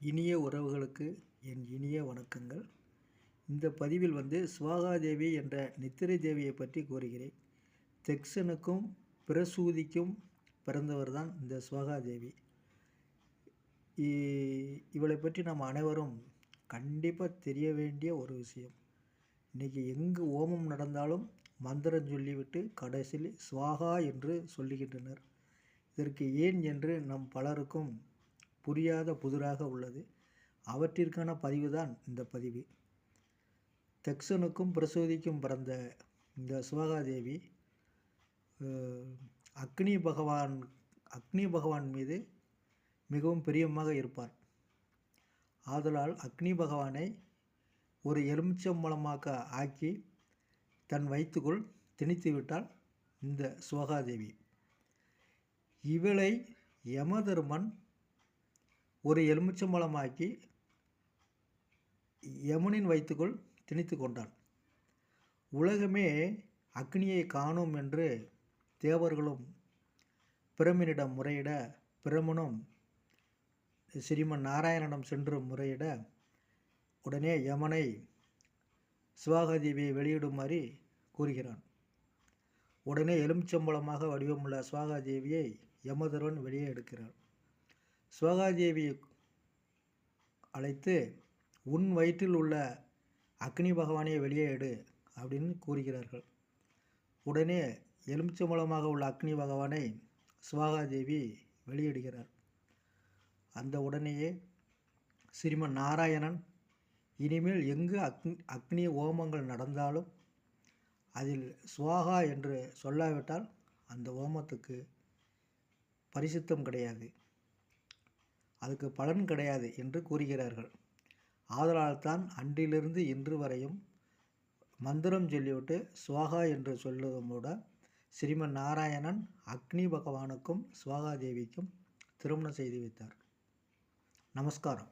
இனிய உறவுகளுக்கு என் இனிய வணக்கங்கள். இந்த பதிவில் சுவாகாதேவி என்ற நித்திரை தேவியை பற்றி கூறுகிறேன். தெக்சனுக்கும் பிரசூதிக்கும் பிறந்தவர் தான் இந்த சுவாகாதேவி. இவளை பற்றி நாம் அனைவரும் கண்டிப்பாக தெரிய வேண்டிய ஒரு விஷயம். இன்றைக்கி எங்கு ஓமம் நடந்தாலும் மந்திரம் சொல்லிவிட்டு கடைசியில் சுவாகா என்று சொல்லுகின்றனர். இதற்கு ஏன் என்று நம் பலருக்கும் புரியாத புதிராக உள்ளது. அவற்றிற்கான பதிவு தான் இந்த பதிவு. தெக்சனுக்கும் பிரசூதிக்கும் பிறந்த இந்த சுவாகாதேவி அக்னி பகவான் மீது மிகவும் பிரியமாக இருப்பார். ஆதலால் அக்னி பகவானை ஒரு எலுமிச்சம்பழமாக ஆக்கி தன் வயிற்றுக்குள் திணித்து விட்டாள் இந்த சுவாகாதேவி. இவளை யமதர்மன் ஒரு எலுமிச்சம்பழமாக்கி யமுனின் வயிற்றுக்குள் திணித்து கொண்டான். உலகமே அக்னியை காணும் என்று தேவர்களும் பிரமனிடம் முறையிட, பிரமனும் ஸ்ரீமன் நாராயணனிடம் சென்று முறையிட, உடனே யமனை சுவாகாதேவியை வெளியிடுமாறு கூறுகிறான். உடனே எலுமிச்சம்பழமாக வடிவமுள்ள சுவாகாதேவியை யமதர்மன் வெளியே எடுக்கிறார். சுவாகாதேவியை அழைத்து, உன் வயிற்றில் உள்ள அக்னி பகவானை வெளியே எடு அப்படின்னு கூறுகிறார்கள். உடனே எலுமிச்சம்பழமாக உள்ள அக்னி பகவானை சுவாகாதேவி வெளியிடுகிறார். அந்த உடனேயே ஸ்ரீமன் நாராயணன், இனிமேல் எங்கு அக்னி ஓமங்கள் நடந்தாலும் அதில் சுவாகா என்று சொல்லாவிட்டால் அந்த ஓமத்துக்கு பரிசுத்தம் கிடையாது, அதுக்கு பலன் கிடையாது என்று கூறுகிறார்கள். ஆதலால் தான் அன்றிலிருந்து இன்று வரையும் மந்திரம் சொல்லிவிட்டு சுவாகா என்று சொல்லுவதோட ஸ்ரீமன் நாராயணன் அக்னி பகவானுக்கும் சுவாகாதேவிக்கும் திருமணம் செய்து வைத்தார். நமஸ்காரம்.